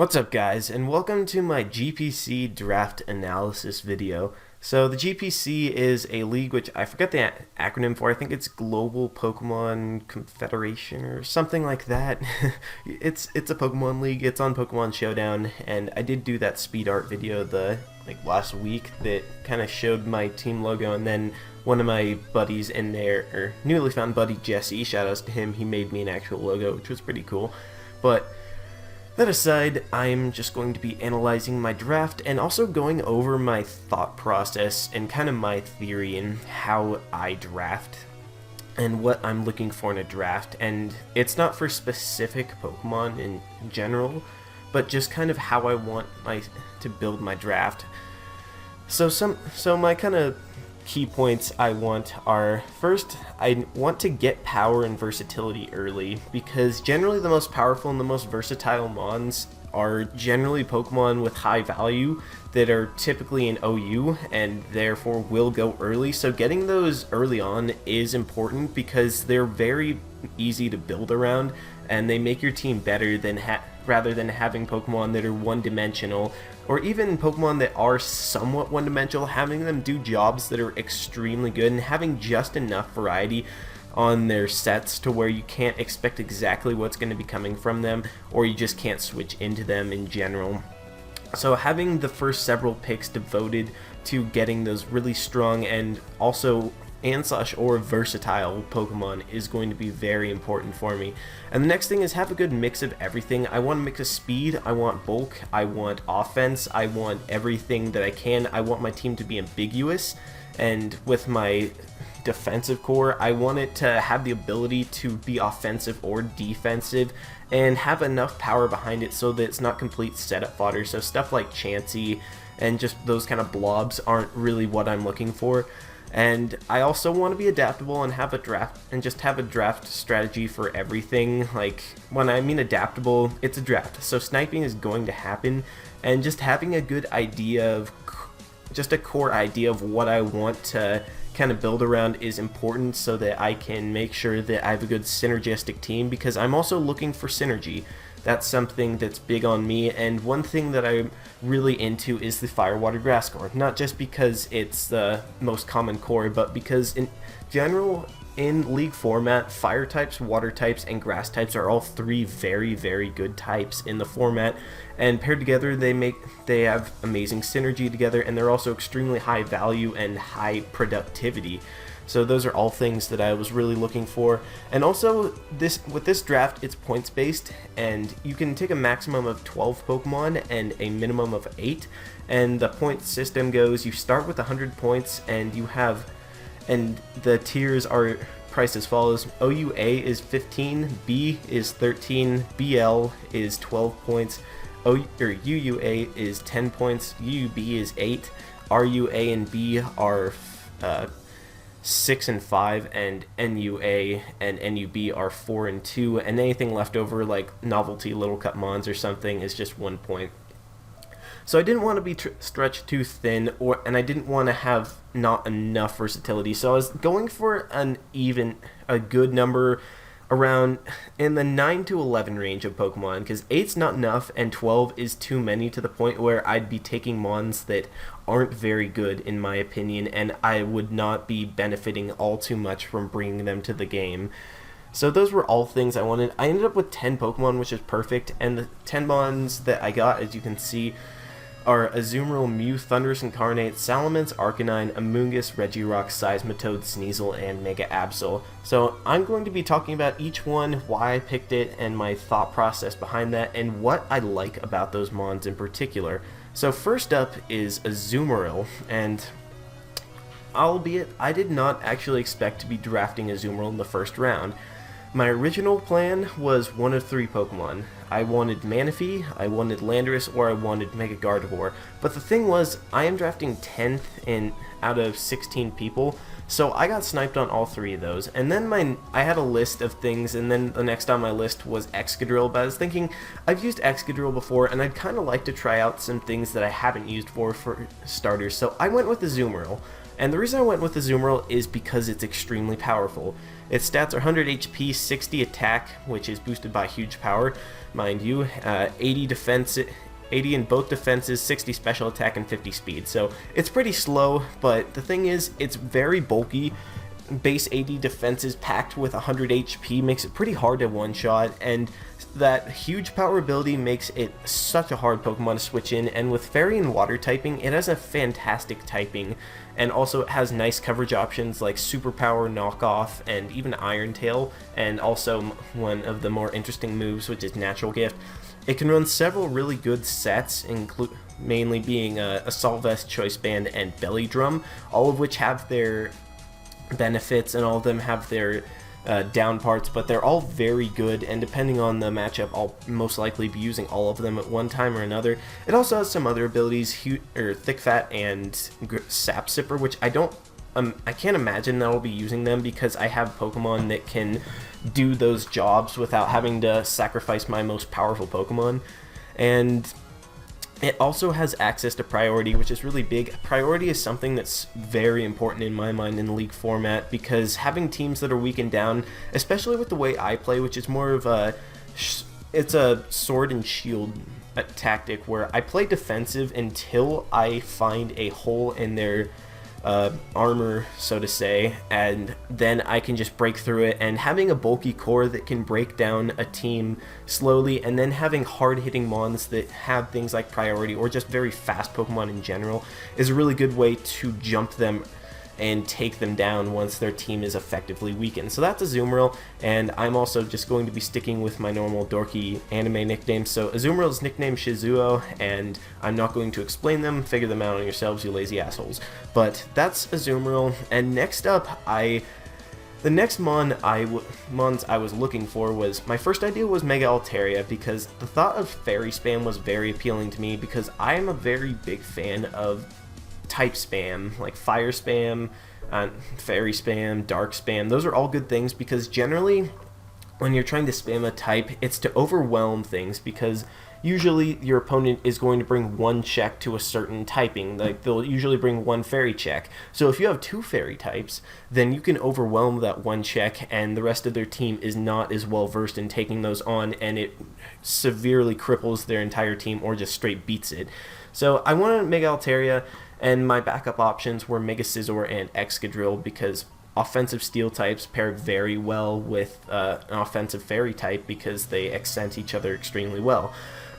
What's up guys, and welcome to my GPC draft analysis video. So the GPC is a league which I forget the acronym for. I think it's Global Pokemon Confederation or something like that. It's a Pokemon league. It's on Pokemon Showdown, and I did do that speed art video last week that kind of showed my team logo, and then one of my buddies in there, or newly found buddy Jesse, shoutouts to him, he made me an actual logo, which was pretty cool. But that aside, I'm just going to be analyzing my draft and also going over my thought process and kind of my theory in how I draft and what I'm looking for in a draft. And it's not for specific Pokemon in general, but just kind of how I want to build my draft. So my kind of key points I want are, first, I want to get power and versatility early, because generally the most powerful and the most versatile mons are generally Pokemon with high value that are typically in OU and therefore will go early. So getting those early on is important because they're very easy to build around and they make your team better than rather than having Pokemon that are one-dimensional, or even Pokemon that are somewhat one-dimensional, having them do jobs that are extremely good and having just enough variety on their sets to where you can't expect exactly what's going to be coming from them, or you just can't switch into them in general. So having the first several picks devoted to getting those really strong and also or versatile Pokemon is going to be very important for me. And the next thing is have a good mix of everything. I want a mix of speed, I want bulk, I want offense, I want everything that I can. I want my team to be ambiguous, and with my defensive core, I want it to have the ability to be offensive or defensive and have enough power behind it so that it's not complete setup fodder. So stuff like Chansey and just those kind of blobs aren't really what I'm looking for. And I also want to be adaptable and have a draft strategy for everything. Like, when I mean adaptable, it's a draft, so sniping is going to happen, and just having a good idea of, just a core idea of what I want to kind of build around is important, so that I can make sure that I have a good synergistic team, because I'm also looking for synergy. That's something that's big on me, and one thing that I'm really into is the Fire, Water, Grass core. Not just because it's the most common core, but because in general, in League format, Fire types, Water types, and Grass types are all three very, very good types in the format, and paired together they have amazing synergy together, and they're also extremely high value and high productivity. So those are all things that I was really looking for. And also, with this draft, it's points based, and you can take a maximum of 12 Pokemon and a minimum of 8. And the point system goes, you start with 100 points, and the tiers are priced as follows. OUA is 15, B is 13, BL is 12 points, UUA is 10 points, UUB is 8, RUA and B are 6 and 5, and NUA and NUB are 4 and 2, and anything left over like novelty little cut mons or something is just 1 point. So I didn't want to be stretched too thin, and I didn't want to have not enough versatility, so I was going for a good number around in the 9 to 11 range of Pokemon, because 8's not enough and 12 is too many, to the point where I'd be taking mons that aren't very good in my opinion, and I would not be benefiting all too much from bringing them to the game. So those were all things I wanted. I ended up with 10 Pokemon, which is perfect, and the 10 mons that I got, as you can see, are Azumarill, Mew, Thundurus Incarnate, Salamence, Arcanine, Amoonguss, Regirock, Seismitoad, Sneasel, and Mega Absol. So I'm going to be talking about each one, why I picked it, and my thought process behind that, and what I like about those mons in particular. So first up is Azumarill, and albeit I did not actually expect to be drafting Azumarill in the first round. My original plan was one of 3 Pokemon. I wanted Manaphy, I wanted Landorus, or I wanted Mega Gardevoir. But the thing was, I am drafting 10th out of 16 people, so I got sniped on all 3 of those. And then I had a list of things, and then the next on my list was Excadrill, but I was thinking, I've used Excadrill before, and I'd kind of like to try out some things that I haven't used for starters, so I went with Azumarill. And the reason I went with Azumarill is because it's extremely powerful. Its stats are 100 HP, 60 attack, which is boosted by huge power, mind you, 80 defense, 80 in both defenses, 60 special attack, and 50 speed. So it's pretty slow, but the thing is, it's very bulky. Base 80 defenses packed with 100 HP makes it pretty hard to one-shot, and that huge power ability makes it such a hard Pokemon to switch in. And with Fairy and Water typing, it has a fantastic typing, and also it has nice coverage options like Superpower, Knockoff, and even Iron Tail, and also one of the more interesting moves, which is Natural Gift. It can run several really good sets, mainly being Assault Vest, Choice Band, and Belly Drum, all of which have their benefits, and all of them have their down parts, but they're all very good, and depending on the matchup, I'll most likely be using all of them at one time or another. It also has some other abilities, Thick Fat and Sap Sipper, which I can't imagine that I'll be using them because I have Pokemon that can do those jobs without having to sacrifice my most powerful Pokemon. And it also has access to priority, which is really big. Priority is something that's very important in my mind in the league format, because having teams that are weakened down, especially with the way I play, which is more of it's a sword and shield tactic where I play defensive until I find a hole in their armor, so to say, and then I can just break through it. And having a bulky core that can break down a team slowly, and then having hard-hitting mons that have things like priority or just very fast Pokemon in general, is a really good way to jump them and take them down once their team is effectively weakened. So that's Azumarill, and I'm also just going to be sticking with my normal dorky anime nicknames. So Azumarill's nickname Shizuo, and I'm not going to explain them, figure them out on yourselves, you lazy assholes. But that's Azumarill, and next up, the next mons I was looking for was, my first idea was Mega Altaria, because the thought of Fairy Spam was very appealing to me, because I am a very big fan of type spam, like Fire Spam, Fairy Spam, Dark Spam. Those are all good things, because generally when you're trying to spam a type, it's to overwhelm things, because usually your opponent is going to bring one check to a certain typing. Like, they'll usually bring one fairy check. So if you have two fairy types, then you can overwhelm that one check, and the rest of their team is not as well versed in taking those on, and it severely cripples their entire team or just straight beats it. So I wanted Mega Altaria, and my backup options were Mega Scizor and Excadrill, because offensive steel types pair very well with an offensive fairy type, because they accent each other extremely well.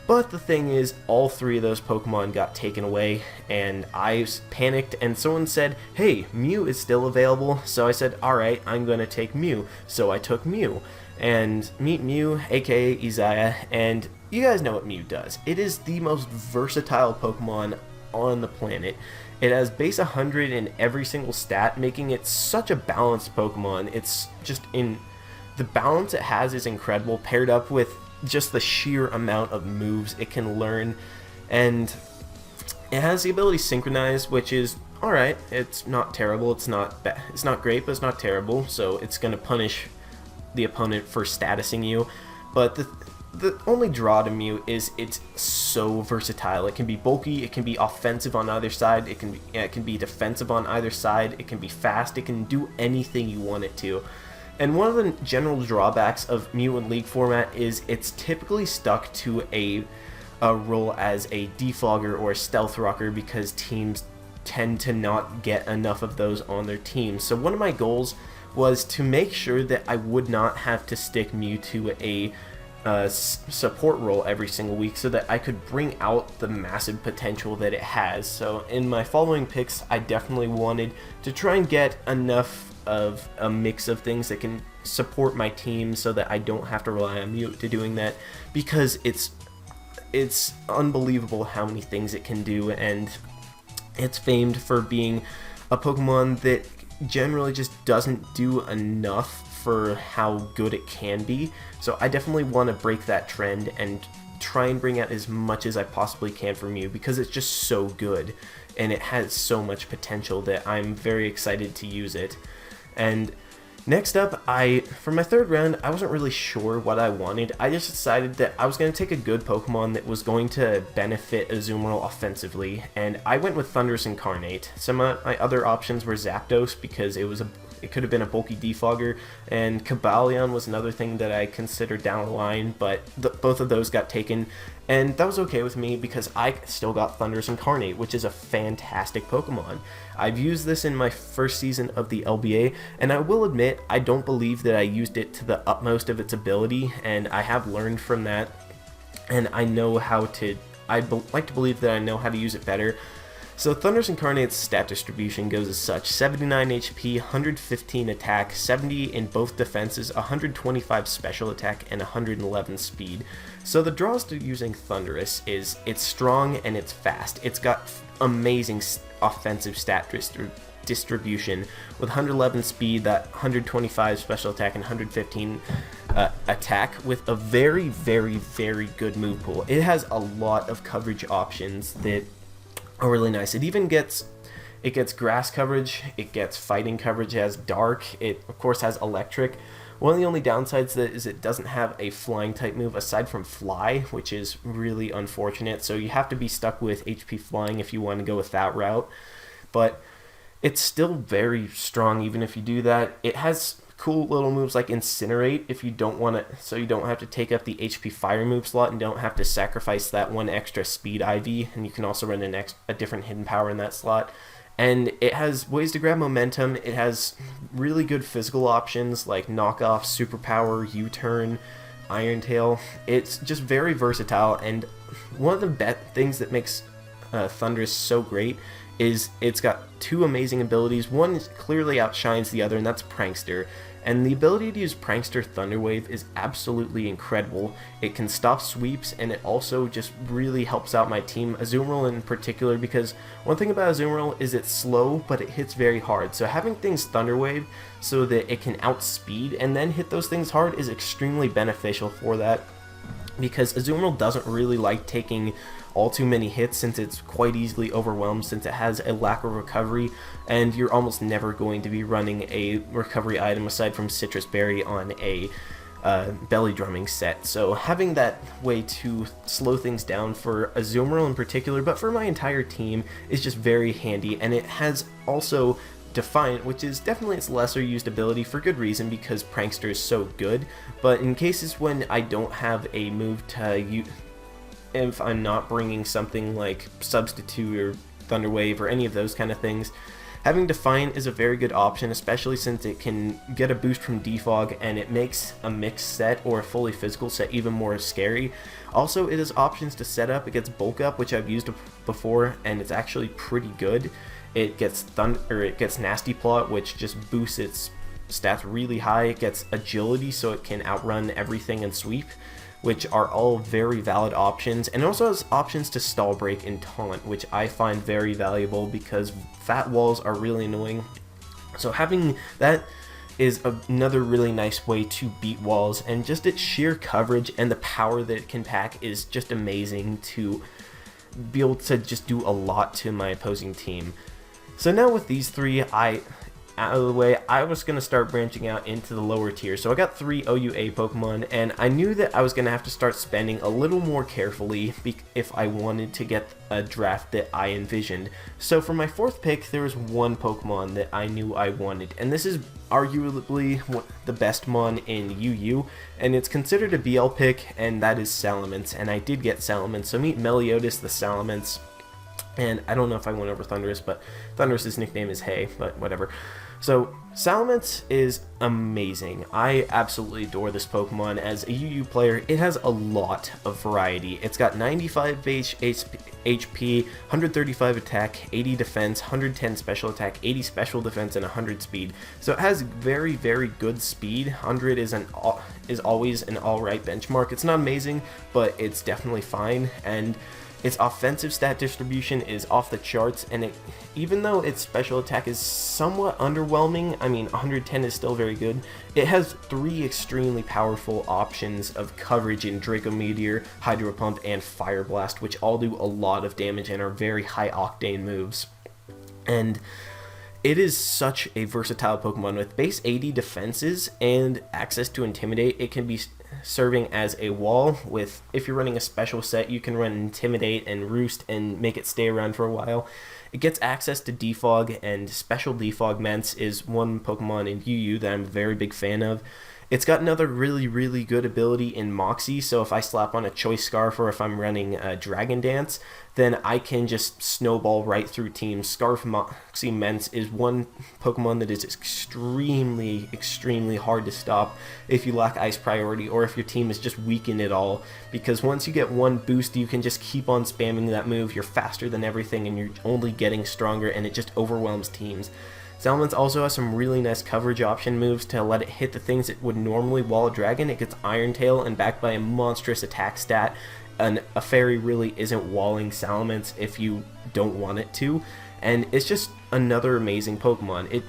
But the thing is, all three of those Pokemon got taken away, and I panicked, and someone said, hey, Mew is still available. So I said, alright, I'm going to take Mew. So I took Mew. And meet Mew, aka Isaiah, and you guys know what Mew does. It is the most versatile Pokemon on the planet. It has base 100 in every single stat, making it such a balanced Pokemon. It's just the balance it has is incredible, paired up with just the sheer amount of moves it can learn. And it has the ability Synchronize, which is alright. It's not terrible, it's not bad, it's not great, but it's not terrible, so it's going to punish the opponent for statusing you. But the only draw to Mew is it's so versatile. It can be bulky, it can be offensive on either side, it can be defensive on either side, it can be fast, it can do anything you want it to. And one of the general drawbacks of Mew in League format is it's typically stuck to a role as a defogger or a stealth rocker, because teams tend to not get enough of those on their team. So one of my goals was to make sure that I would not have to stick Mew to a support role every single week, so that I could bring out the massive potential that it has. So in my following picks, I definitely wanted to try and get enough of a mix of things that can support my team, so that I don't have to rely on Mew to doing that, because it's unbelievable how many things it can do, and it's famed for being a Pokemon that generally just doesn't do enough for how good it can be. So I definitely want to break that trend and try and bring out as much as I possibly can from Mew, because it's just so good and it has so much potential that I'm very excited to use it. And next up, for my third round, I wasn't really sure what I wanted. I just decided that I was going to take a good Pokemon that was going to benefit Azumarill offensively, and I went with Thundurus Incarnate. Some of my other options were Zapdos, because it was it could have been a bulky defogger, and Kabalion was another thing that I considered down the line, but both of those got taken, and that was okay with me because I still got Thundurus Incarnate, which is a fantastic Pokemon. I've used this in my first season of the LBA, and I will admit I don't believe that I used it to the utmost of its ability, and I have learned from that, and I know how to, like to believe that I know how to use it better. So Thundurus Incarnate's stat distribution goes as such: 79 HP, 115 attack, 70 in both defenses, 125 special attack, and 111 speed. So the draws to using Thundurus is it's strong and it's fast. It's got amazing offensive stat distribution with 111 speed, that 125 special attack, and 115 attack, with a very, very, very good move pool. It has a lot of coverage options that are really nice. It gets grass coverage, it gets fighting coverage, it has dark, it of course has electric. One of the only downsides is it doesn't have a flying type move aside from fly, which is really unfortunate, so you have to be stuck with HP flying if you want to go with that route, but it's still very strong even if you do that. It has cool little moves like Incinerate if you don't want to, so you don't have to take up the HP fire move slot and don't have to sacrifice that one extra speed IV, and you can also run a different hidden power in that slot. And it has ways to grab momentum. It has really good physical options like Knockoff, Superpower, U-Turn, Iron Tail. It's just very versatile, and one of the things that makes Thundurus so great is it's got two amazing abilities. One clearly outshines the other, and that's Prankster. And the ability to use Prankster Thunder Wave is absolutely incredible. It can stop sweeps, and it also just really helps out my team, Azumarill in particular, because one thing about Azumarill is it's slow, but it hits very hard. So having things Thunder Wave so that it can outspeed and then hit those things hard is extremely beneficial for that, because Azumarill doesn't really like taking all too many hits since it's quite easily overwhelmed, since it has a lack of recovery, and you're almost never going to be running a recovery item aside from Citrus Berry on a belly drumming set. So having that way to slow things down for Azumarill in particular, but for my entire team, is just very handy. And it has also Defiant, which is definitely its lesser used ability for good reason, because Prankster is so good. But in cases when I don't have a move to use, if I'm not bringing something like Substitute or Thunder Wave or any of those kind of things, having Defiant is a very good option, especially since it can get a boost from Defog, and it makes a mixed set or a fully physical set even more scary. Also, it has options to set up. It gets Bulk Up, which I've used before, and it's actually pretty good. It gets Nasty Plot, which just boosts its stats really high. It gets Agility, so it can outrun everything and sweep, which are all very valid options. And it also has options to Stall Break and Taunt, which I find very valuable because fat walls are really annoying. So having that is another really nice way to beat walls, and just its sheer coverage and the power that it can pack is just amazing to be able to just do a lot to my opposing team. So now with these three out of the way, I was going to start branching out into the lower tier. So I got 3 OUA Pokemon, and I knew that I was going to have to start spending a little more carefully if I wanted to get a draft that I envisioned. So for my 4th pick, there was one Pokemon that I knew I wanted, and this is arguably the best mon in UU, and it's considered a BL pick, and that is Salamence, and I did get Salamence. So meet Meliodas the Salamence. And I don't know if I went over Thundurus, but Thundurus' nickname is Hay, but whatever. So Salamence is amazing. I absolutely adore this Pokemon. As a UU player, it has a lot of variety. It's got 95 HP, 135 attack, 80 defense, 110 special attack, 80 special defense, and 100 speed. So it has very, very good speed. 100 is always an alright benchmark. It's not amazing, but it's definitely fine. And its offensive stat distribution is off the charts, and even though its special attack is somewhat underwhelming, I mean 110 is still very good, it has 3 extremely powerful options of coverage in Draco Meteor, Hydro Pump, and Fire Blast, which all do a lot of damage and are very high octane moves. And it is such a versatile Pokemon with base 80 defenses and access to Intimidate. It can be serving as a wall. With if you're running a special set, you can run Intimidate and Roost and make it stay around for a while. It gets access to Defog, and Special Defogments is one Pokemon in UU that I'm a very big fan of. It's got another really good ability in Moxie, so if I slap on a Choice Scarf or if I'm running Dragon Dance, then I can just snowball right through teams. Scarf Moxie Ments is one Pokemon that is extremely hard to stop if you lack Ice Priority or if your team is just weakened at all, because once you get one boost, you can just keep on spamming that move. You're faster than everything and you're only getting stronger, and it just overwhelms teams. Salamence also has some really nice coverage option moves to let it hit the things it would normally wall a dragon. It gets Iron Tail and backed by a monstrous attack stat, and a fairy really isn't walling Salamence if you don't want it to, and it's just another amazing Pokemon.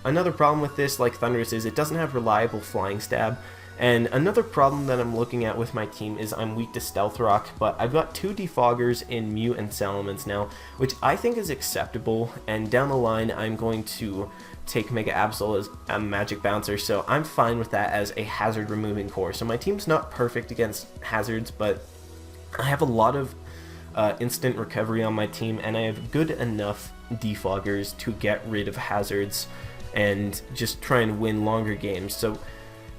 Another problem with this, like Thundurus, is it doesn't have reliable Flying Stab. And another problem that I'm looking at with my team is I'm weak to Stealth Rock, but I've got 2 Defoggers in Mew and Salamence now, which I think is acceptable, and down the line I'm going to take Mega Absol as a Magic Bouncer, so I'm fine with that as a hazard removing core. So my team's not perfect against hazards, but I have a lot of instant recovery on my team, and I have good enough Defoggers to get rid of hazards and just try and win longer games. So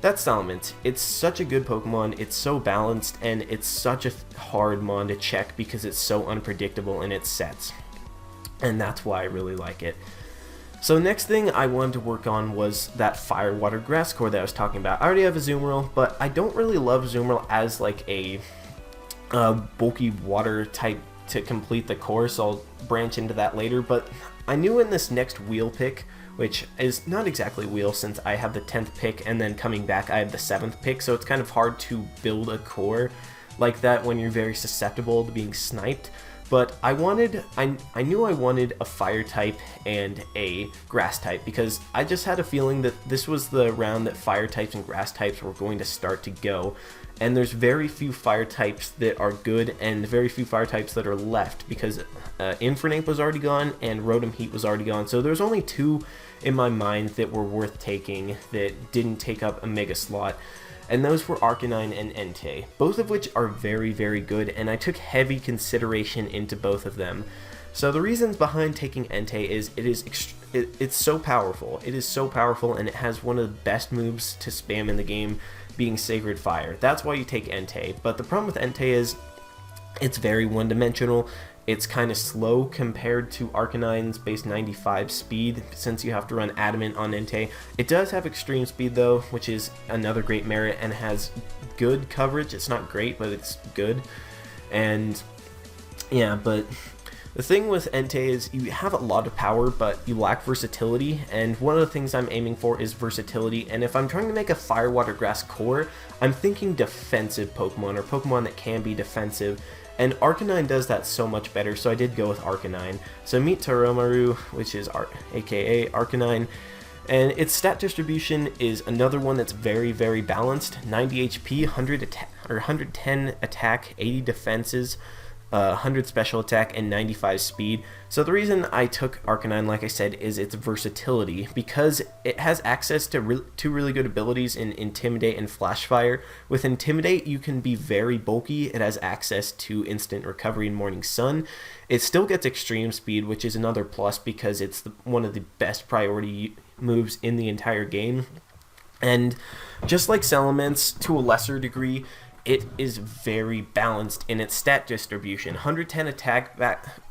that's Salamence. It's such a good Pokemon, it's so balanced, and it's such a hard mon to check because it's so unpredictable in its sets. And that's why I really like it. So next thing I wanted to work on was that Fire, Water, Grass core that I was talking about. I already have a Azumarill, but I don't really love Azumarill as like a bulky water type to complete the core, so I'll branch into that later. But I knew in this next wheel pick, which is not exactly wheel since I have the 10th pick and then coming back I have the 7th pick, so it's kind of hard to build a core like that when you're very susceptible to being sniped. But I knew I wanted a fire type and a grass type, because I just had a feeling that this was the round that fire types and grass types were going to start to go. And there's very few fire types that are good and very few fire types that are left, because Infernape was already gone and Rotom Heat was already gone. So there's only 2 in my mind that were worth taking that didn't take up a mega slot, and those were Arcanine and Entei, both of which are very good, and I took heavy consideration into both of them. So the reasons behind taking Entei is it's so powerful. It is so powerful, and it has one of the best moves to spam in the game, being Sacred Fire. That's why you take Entei. But the problem with Entei is it's very one-dimensional. It's kind of slow compared to Arcanine's base 95 speed, since you have to run Adamant on Entei. It does have extreme speed though, which is another great merit, and has good coverage. It's not great, but it's good. And yeah, but the thing with Entei is you have a lot of power, but you lack versatility, and one of the things I'm aiming for is versatility. And if I'm trying to make a Fire, Water, Grass core, I'm thinking defensive Pokemon, or Pokemon that can be defensive. And Arcanine does that so much better, so I did go with Arcanine. So meet Toromaru, which is aka Arcanine, and its stat distribution is another one that's very balanced. 90 HP, 110 attack, 80 defenses, 100 special attack, and 95 speed. So the reason I took Arcanine, like I said, is its versatility, because it has access to 2 really good abilities in Intimidate and Flash Fire. With Intimidate, you can be very bulky. It has access to instant recovery in Morning Sun. It still gets extreme speed, which is another plus because it's one of the best priority moves in the entire game. And just like Salamence, to a lesser degree, it is very balanced in its stat distribution. 110 attack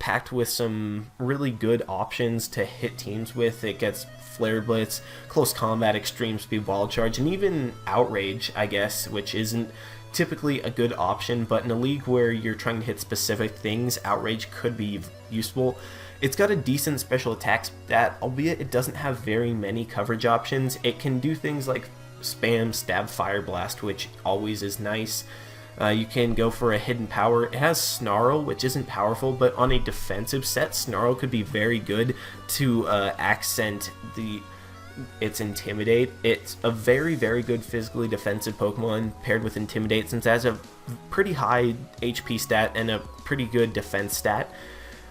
packed with some really good options to hit teams with. It gets Flare Blitz, Close Combat, Extreme Speed, Wild Charge, and even Outrage, I guess, which isn't typically a good option, but in a league where you're trying to hit specific things, Outrage could be useful. It's got a decent special attack stat, albeit it doesn't have very many coverage options. It can do things like spam, stab, fire blast, which always is nice. You can go for a hidden power. It has Snarl, which isn't powerful, but on a defensive set, Snarl could be very good to accent its Intimidate. It's a very good physically defensive Pokemon paired with Intimidate, since it has a pretty high HP stat and a pretty good defense stat.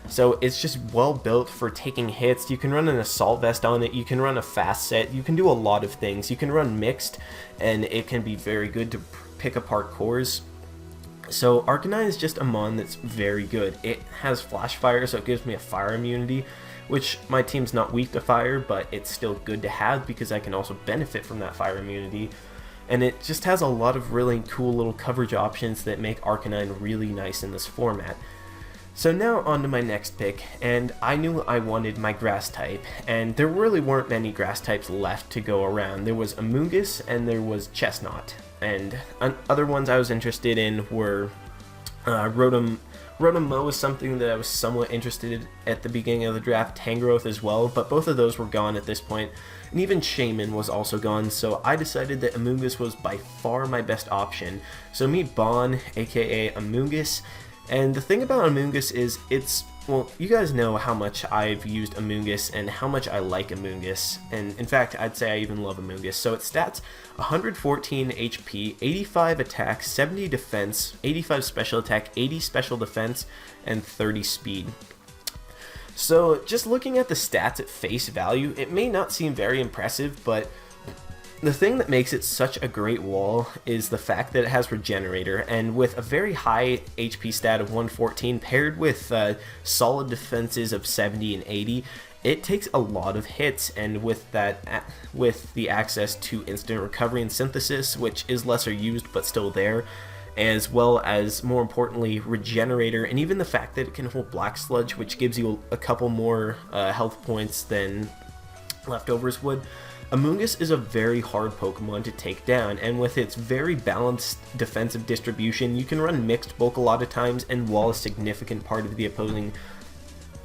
So it's just well built for taking hits. You can run an Assault Vest on it, you can run a fast set, you can do a lot of things. You can run mixed, and it can be very good to pick apart cores. So Arcanine is just a mon that's very good. It has Flash Fire, so it gives me a fire immunity, which my team's not weak to fire, but it's still good to have because I can also benefit from that fire immunity. And it just has a lot of really cool little coverage options that make Arcanine really nice in this format. So now on to my next pick, and I knew I wanted my grass type, and there really weren't many grass types left to go around. There was Amoonguss and there was Chestnut, and other ones I was interested in were Rotom-Mow was something that I was somewhat interested in at the beginning of the draft, Tangrowth as well, but both of those were gone at this point, and even Shaman was also gone, so I decided that Amoonguss was by far my best option. So meet Bon, aka Amoonguss. And the thing about Amoonguss is well, you guys know how much I've used Amoonguss and how much I like Amoonguss, and in fact, I'd say I even love Amoonguss. So its stats, 114 HP, 85 attack, 70 defense, 85 special attack, 80 special defense, and 30 speed. So just looking at the stats at face value, it may not seem very impressive, but the thing that makes it such a great wall is the fact that it has Regenerator, and with a very high HP stat of 114 paired with solid defenses of 70 and 80, it takes a lot of hits, and with the access to instant recovery and synthesis, which is lesser used but still there, as well as, more importantly, Regenerator, and even the fact that it can hold Black Sludge, which gives you a couple more health points than Leftovers would, Amoonguss is a very hard Pokemon to take down, and with its very balanced defensive distribution, you can run Mixed Bulk a lot of times and wall a significant part of the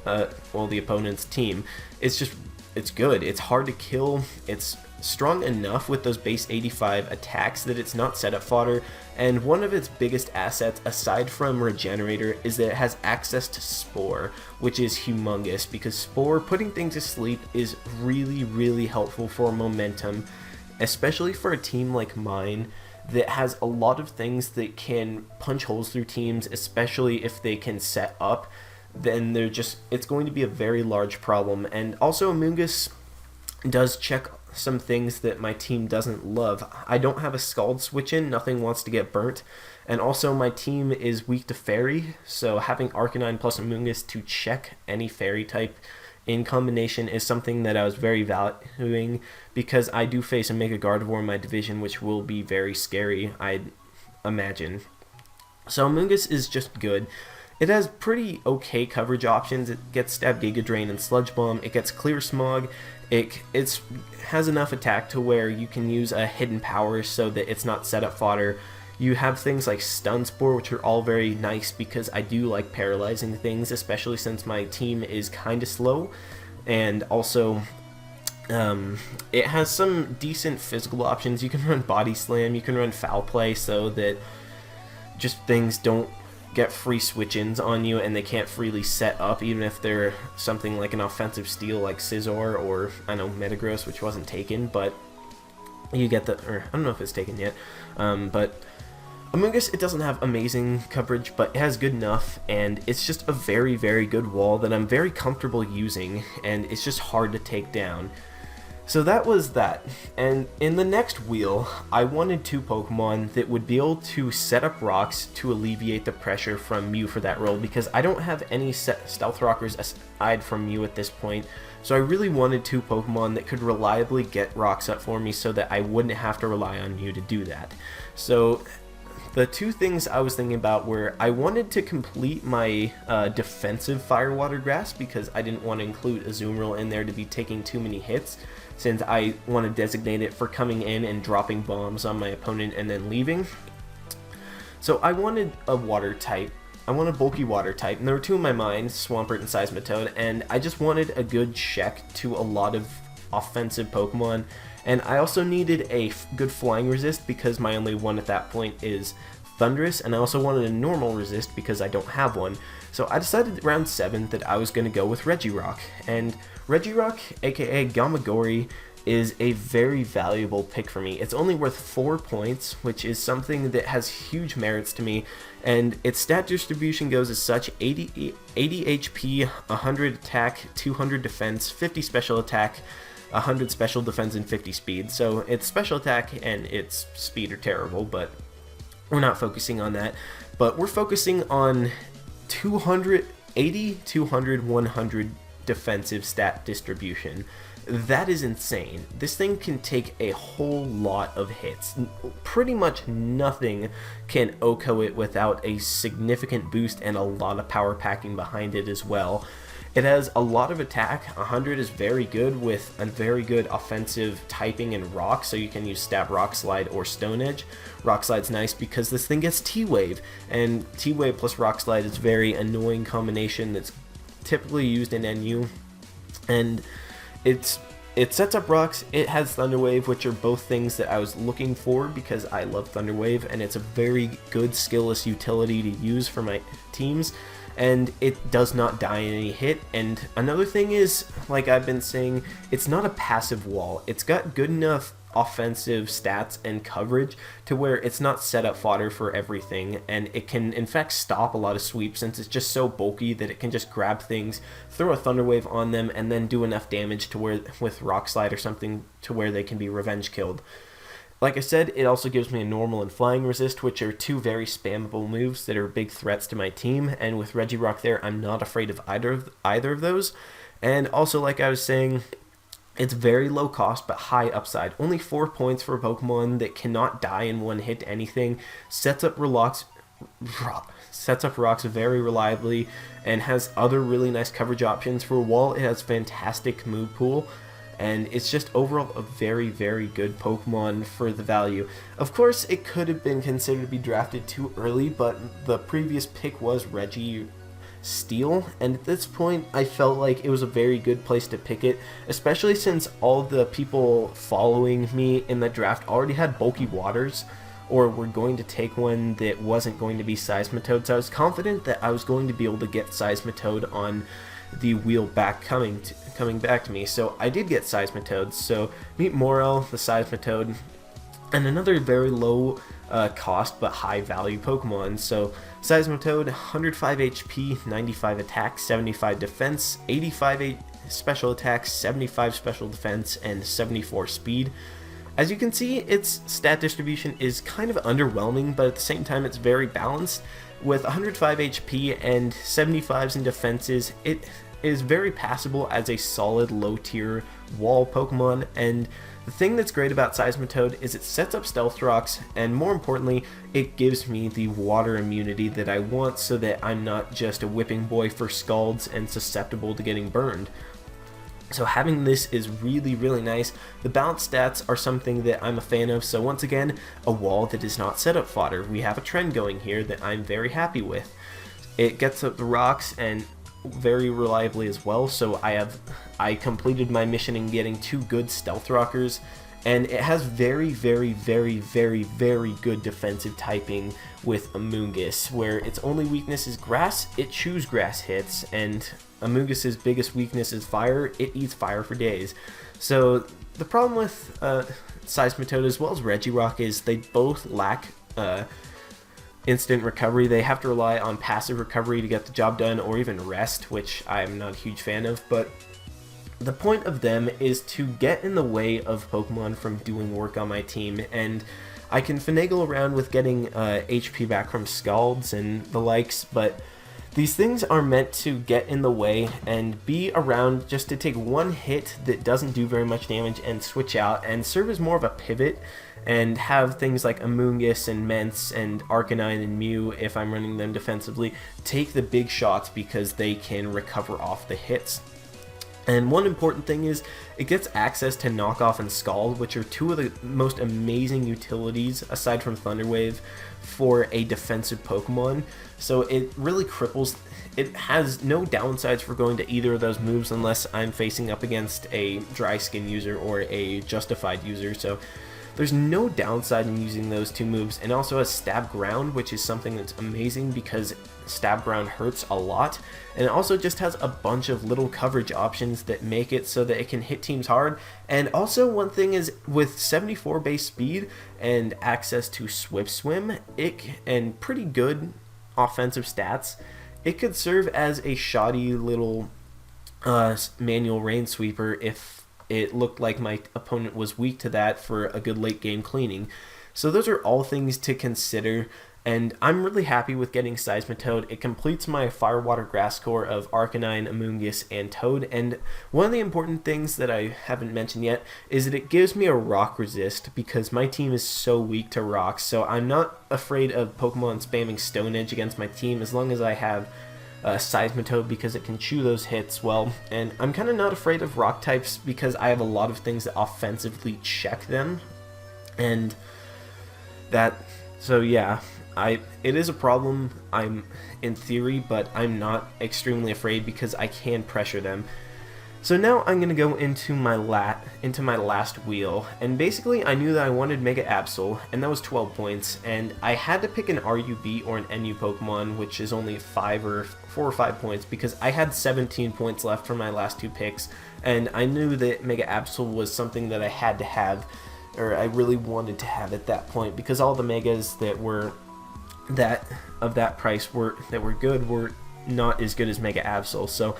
the opponent's team. It's good. It's hard to kill. It's strong enough with those base 85 attacks that it's not setup fodder, and one of its biggest assets aside from Regenerator is that it has access to Spore, which is humongous because Spore, putting things to sleep, is really helpful for momentum, especially for a team like mine that has a lot of things that can punch holes through teams, especially if they can set up. Then it's going to be a very large problem. And also Amoonguss does check some things that my team doesn't love. I don't have a Scald switch in, nothing wants to get burnt, and also my team is weak to Fairy, so having Arcanine plus Amoonguss to check any Fairy type in combination is something that I was very valuing, because I do face a Mega Gardevoir in my division, which will be very scary, I'd imagine. So Amoonguss is just good. It has pretty okay coverage options. It gets Stab, Giga Drain, and Sludge Bomb. It gets Clear Smog. It has enough attack to where you can use a hidden power so that it's not setup fodder. You have things like Stun Spore, which are all very nice because I do like paralyzing things, especially since my team is kind of slow. And also, it has some decent physical options. You can run Body Slam, you can run Foul Play so that just things don't get free switch-ins on you and they can't freely set up, even if they're something like an offensive steal like Scizor or, I don't know, Metagross, which wasn't taken, but you get or I don't know if it's taken yet, but Amoonguss, it doesn't have amazing coverage, but it has good enough, and it's just a very good wall that I'm very comfortable using, and it's just hard to take down. So that was that, and in the next wheel, I wanted two Pokemon that would be able to set up rocks to alleviate the pressure from Mew for that role, because I don't have any Stealth Rockers aside from Mew at this point, so I really wanted two Pokemon that could reliably get rocks up for me so that I wouldn't have to rely on Mew to do that. So the two things I was thinking about were I wanted to complete my defensive Fire Water Grass because I didn't want to include Azumarill in there to be taking too many hits, since I want to designate it for coming in and dropping bombs on my opponent and then leaving. So I wanted a water type. I wanted a bulky water type, and there were two in my mind, Swampert and Seismitoad, and I just wanted a good check to a lot of offensive Pokemon. And I also needed a good flying resist because my only one at that point is Thundurus, and I also wanted a normal resist because I don't have one. So I decided round 7 that I was going to go with Regirock, and Regirock, aka Gamagori, is a very valuable pick for me. It's only worth 4 points, which is something that has huge merits to me, and its stat distribution goes as such: 80 HP, 100 attack, 200 defense, 50 special attack, 100 special defense, and 50 speed. So its special attack and its speed are terrible, but We're not focusing on that, but we're focusing on 280, 200, 100 defensive stat distribution. That is insane. This thing can take a whole lot of hits. Pretty much nothing can OHKO it without a significant boost and a lot of power packing behind it as well. It has a lot of attack. 100 is very good with a very good offensive typing in rock, so you can use stab, rock slide, or stone edge. Rock slide's nice because this thing gets T-wave, and T-wave plus rock slide is a very annoying combination that's typically used in NU. And it sets up rocks, it has Thunder Wave, which are both things that I was looking for because I love Thunder Wave, and it's a very good skillless utility to use for my teams. And it does not die in any hit. And another thing is, like I've been saying, it's not a passive wall. It's got good enough offensive stats and coverage to where it's not set up fodder for everything, and it can in fact stop a lot of sweeps since it's just so bulky that it can just grab things, throw a Thunder Wave on them, and then do enough damage to where, with Rock Slide or something, to where they can be revenge killed. Like I said, it also gives me a normal and flying resist, which are two very spammable moves that are big threats to my team, and with Regirock there, I'm not afraid of either of those. And also, like I was saying, it's very low cost but high upside. Only 4 points for a Pokemon that cannot die in one hit to anything, sets up rocks very reliably, and has other really nice coverage options. For a wall, it has fantastic move pool, and it's just overall a very, very good Pokemon for the value. Of course, it could have been considered to be drafted too early, but the previous pick was Reggie Steel, and at this point I felt like it was a very good place to pick it, especially since all the people following me in the draft already had bulky waters, or were going to take one that wasn't going to be Seismitoad, so I was confident that I was going to be able to get Seismitoad on the wheel coming back to me. So I did get Seismitoads. So meet Morel, the Seismitoad, and another very low cost but high value Pokemon. So Seismitoad, 105 HP, 95 attack, 75 defense, 85 special attack, 75 special defense, and 74 speed. As you can see, its stat distribution is kind of underwhelming, but at the same time it's very balanced. With 105 HP and 75s in defenses, it is very passable as a solid low tier wall Pokemon. And the thing that's great about Seismitoad is it sets up Stealth Rocks, and more importantly, it gives me the water immunity that I want so that I'm not just a whipping boy for Scalds and susceptible to getting burned. So having this is really, really nice. The balanced stats are something that I'm a fan of, so once again, a wall that is not setup fodder. We have a trend going here that I'm very happy with. It gets up the rocks and very reliably as well, so I completed my mission in getting 2 good Stealth Rockers, and it has very, very, very, very, very good defensive typing with Amoonguss, where its only weakness is grass. It chews grass hits, and Amoonguss's biggest weakness is fire. It eats fire for days. So the problem with Seismitoad as well as Regirock is they both lack instant recovery. They have to rely on passive recovery to get the job done, or even rest, which I'm not a huge fan of. But the point of them is to get in the way of Pokemon from doing work on my team, and I can finagle around with getting HP back from Scalds and the likes, but these things are meant to get in the way and be around just to take one hit that doesn't do very much damage and switch out and serve as more of a pivot, and have things like Amoonguss and Mence and Arcanine and Mew, if I'm running them defensively, take the big shots because they can recover off the hits. And one important thing is it gets access to Knockoff and Scald, which are 2 of the most amazing utilities aside from Thunder Wave for a defensive Pokemon. So it really cripples. It has no downsides for going to either of those moves unless I'm facing up against a Dry Skin user or a Justified user. So there's no downside in using those 2 moves, and also has Stab Ground, which is something that's amazing because Stab Ground hurts a lot, and it also just has a bunch of little coverage options that make it so that it can hit teams hard. And also one thing is, with 74 base speed and access to Swift Swim, and pretty good offensive stats, it could serve as a shoddy little manual rain sweeper if it looked like my opponent was weak to that for a good late game cleaning. So those are all things to consider. And I'm really happy with getting Seismitoad. It completes my Firewater Grass core of Arcanine, Amoonguss, and Toad. And one of the important things that I haven't mentioned yet is that it gives me a rock resist because my team is so weak to rocks. So I'm not afraid of Pokemon spamming Stone Edge against my team as long as I have Seismitoad because it can chew those hits well. And I'm kind of not afraid of rock types because I have a lot of things that offensively check them. And that, so yeah. It is a problem, in theory, but I'm not extremely afraid because I can pressure them. So now I'm going to go into my last wheel, and basically I knew that I wanted Mega Absol, and that was 12 points, and I had to pick an RUB or an NU Pokemon, which is only 4 or 5 points, because I had 17 points left for my last 2 picks, and I knew that Mega Absol was something that I had to have, or I really wanted to have at that point, because all the Megas that were that price that were good were not as good as Mega Absol. So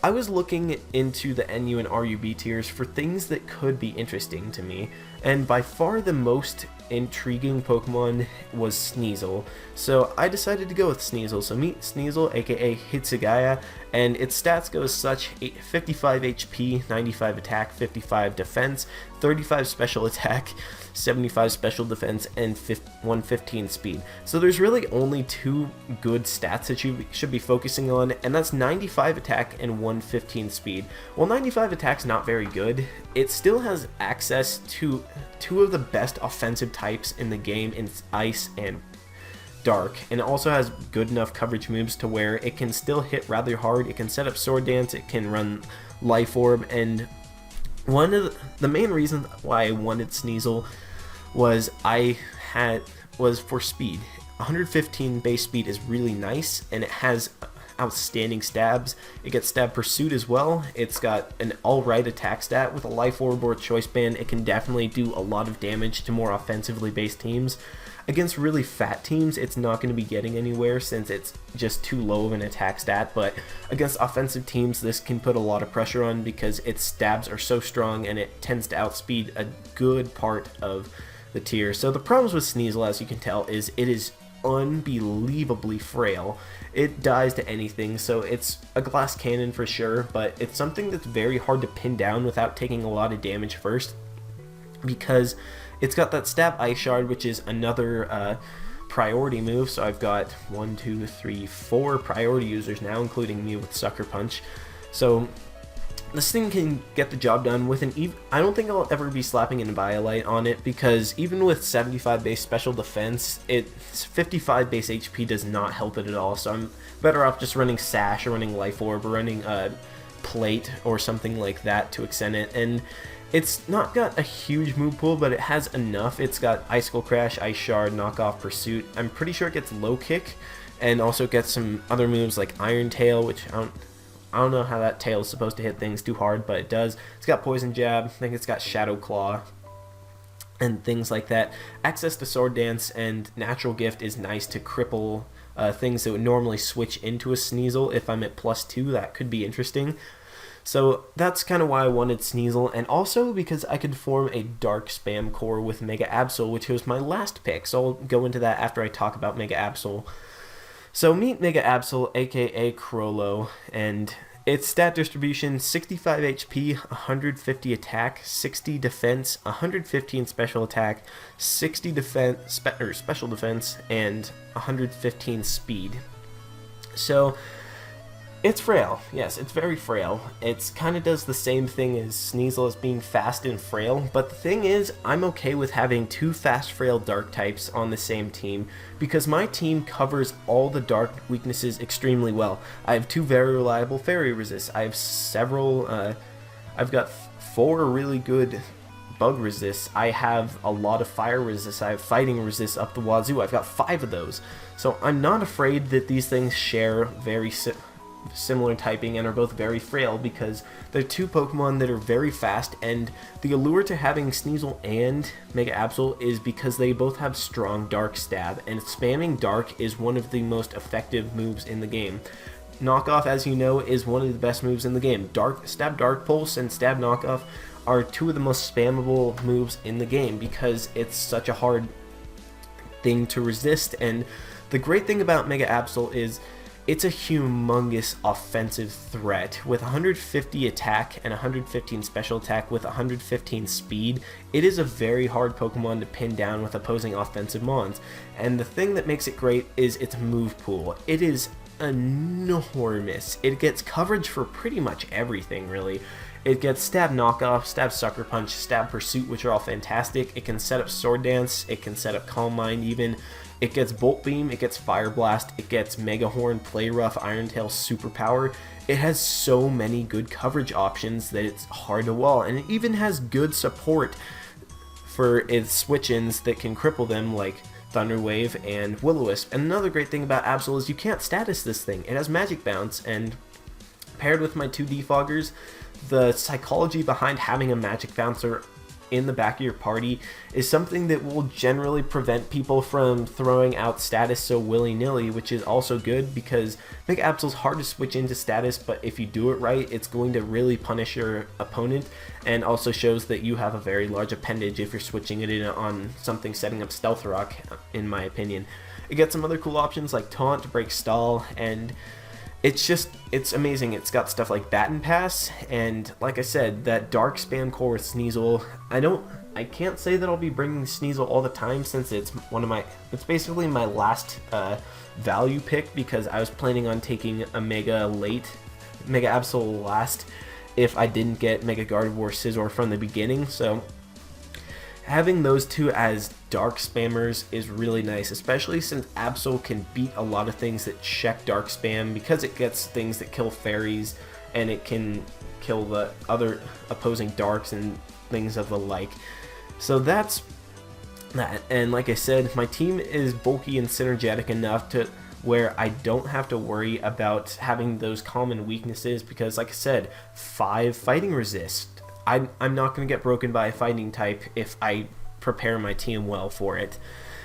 I was looking into the NU and RUB tiers for things that could be interesting to me, and by far the most intriguing Pokemon was Sneasel. So I decided to go with Sneasel. So meet Sneasel, aka Hitsugaya, and its stats go as such: 55 HP, 95 attack, 55 defense, 35 special attack, 75 special defense, and 115 speed. So there's really only 2 good stats that you should be focusing on, and that's 95 attack and 115 speed. While 95 attack's not very good, it still has access to 2 of the best offensive types in the game in Ice and Dark, and it also has good enough coverage moves to where it can still hit rather hard. It can set up Sword Dance, it can run Life Orb, and one of the main reasons why I wanted Sneasel was for speed. 115 base speed is really nice, and it has outstanding stabs. It gets stab pursuit as well. It's got an alright attack stat with a Life Orb or a Choice Band. It can definitely do a lot of damage to more offensively based teams. Against really fat teams, it's not going to be getting anywhere since it's just too low of an attack stat, but against offensive teams, this can put a lot of pressure on because its stabs are so strong and it tends to outspeed a good part of the tier. So the problems with Sneasel, as you can tell, is it is unbelievably frail. It dies to anything, so it's a glass cannon for sure, but it's something that's very hard to pin down without taking a lot of damage first, because it's got that Stab Ice Shard, which is another priority move. So I've got 1, 2, 3, 4 priority users now, including me with Sucker Punch. So this thing can get the job done with I don't think I'll ever be slapping an Violite on it, because even with 75 base special defense, its 55 base HP does not help it at all. So I'm better off just running Sash or running Life Orb or running Plate or something like that to extend it. And it's not got a huge move pool, but it has enough. It's got Icicle Crash, Ice Shard, Knockoff, Pursuit. I'm pretty sure it gets Low Kick, and also gets some other moves like Iron Tail, which I don't know how that tail is supposed to hit things too hard, but it does. It's got Poison Jab. I think it's got Shadow Claw and things like that. Access to Sword Dance and Natural Gift is nice to cripple things that would normally switch into a Sneasel. If I'm at +2, that could be interesting. So that's kind of why I wanted Sneasel, and also because I could form a Dark Spam core with Mega Absol, which was my last pick. So I'll go into that after I talk about Mega Absol. So meet Mega Absol, aka Crollo, and its stat distribution: 65 HP, 150 attack, 60 defense, 115 special attack, 60 special defense, and 115 speed. So it's frail. Yes, it's very frail. It kind of does the same thing as Sneasel as being fast and frail, but the thing is, I'm okay with having 2 fast, frail Dark types on the same team, because my team covers all the Dark weaknesses extremely well. I have 2 very reliable Fairy Resists. I have several, I've got 4 really good Bug Resists. I have a lot of Fire Resists. I have Fighting Resists up the wazoo. I've got 5 of those. So I'm not afraid that these things share very similar typing and are both very frail, because they're 2 Pokemon that are very fast, and the allure to having Sneasel and Mega Absol is because they both have strong Dark Stab, and spamming Dark is one of the most effective moves in the game. Knockoff, as you know, is one of the best moves in the game. Stab Dark Pulse and Stab Knockoff are 2 of the most spammable moves in the game, because it's such a hard thing to resist. And the great thing about Mega Absol is it's a humongous offensive threat. With 150 attack and 115 special attack with 115 speed, it is a very hard Pokemon to pin down with opposing offensive mons. And the thing that makes it great is its move pool. It is enormous. It gets coverage for pretty much everything, really. It gets Stab Knockoff, Stab Sucker Punch, Stab Pursuit, which are all fantastic. It can set up Sword Dance, it can set up Calm Mind even. It gets Bolt Beam, it gets Fire Blast, it gets Mega Horn, Play Rough, Iron Tail, Superpower. It has so many good coverage options that it's hard to wall, and it even has good support for its switch-ins that can cripple them, like Thunder Wave and Will-O-Wisp. And another great thing about Absol is you can't status this thing. It has Magic Bounce, and paired with my 2 Defoggers, the psychology behind having a Magic Bouncer in the back of your party is something that will generally prevent people from throwing out status so willy-nilly, which is also good because Mega Absol's hard to switch into status, but if you do it right, it's going to really punish your opponent, and also shows that you have a very large appendage if you're switching it in on something setting up Stealth Rock, in my opinion. It gets some other cool options like Taunt, Break Stall, and it's amazing. It's got stuff like Baton Pass, and like I said, that Dark Spam core with Sneasel. I can't say that I'll be bringing Sneasel all the time since it's basically my last value pick, because I was planning on taking a Mega Absol last if I didn't get Mega Gardevoir Scizor from the beginning, so having those two as Dark Spammers is really nice, especially since Absol can beat a lot of things that check Dark Spam, because it gets things that kill fairies, and it can kill the other opposing Darks and things of the like. So that's that, and like I said, my team is bulky and synergetic enough to where I don't have to worry about having those common weaknesses, because like I said, 5 Fighting Resist. I'm not going to get broken by a fighting type if I prepare my team well for it.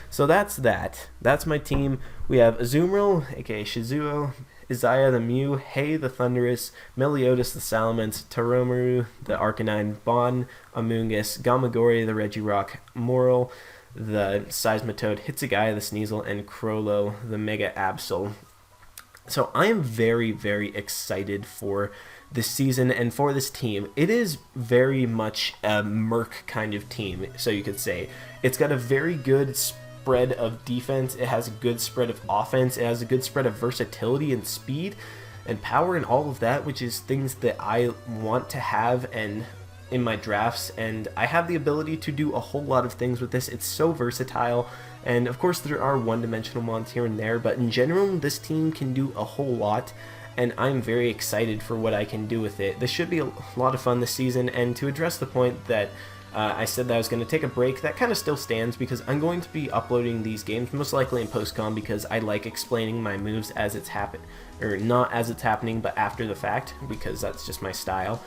So that's that. That's my team. We have Azumarill, aka Shizuo, Isaiah the Mew, Hay the Thunderous, Meliodas the Salamence, Toromaru the Arcanine, Bon, Amoonguss, Gamagori the Regirock, Moral the Seismitoad, Hitsugaya the Sneasel, and Crollo the Mega Absol. So I am very, very excited for this season and for this team. It is very much a Merc kind of team, so you could say. It's got a very good spread of defense, it has a good spread of offense, it has a good spread of versatility and speed and power and all of that, which is things that I want to have and in my drafts, and I have the ability to do a whole lot of things with this. It's so versatile, and of course there are one-dimensional mons here and there, but in general this team can do a whole lot, and I'm very excited for what I can do with it. This should be a lot of fun this season, and to address the point that I said that I was going to take a break, that kind of still stands, because I'm going to be uploading these games most likely in post-com, because I like explaining my moves as it's or not as it's happening, but after the fact, because that's just my style.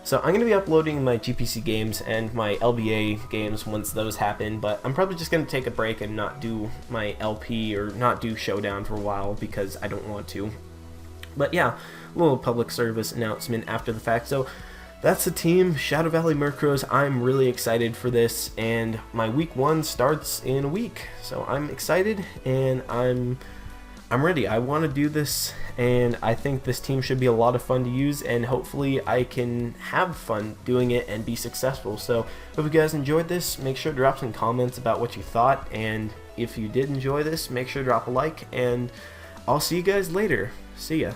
So I'm going to be uploading my GPC games and my LBA games once those happen, but I'm probably just going to take a break and not do my LP or not do Showdown for a while because I don't want to. But yeah, a little public service announcement after the fact. So that's the team, Shadow Valley Murkrows. I'm really excited for this, and my week 1 starts in a week. So I'm excited, and I'm ready. I want to do this, and I think this team should be a lot of fun to use, and hopefully I can have fun doing it and be successful. So hope you guys enjoyed this. Make sure to drop some comments about what you thought, and if you did enjoy this, make sure to drop a like, and I'll see you guys later. See ya.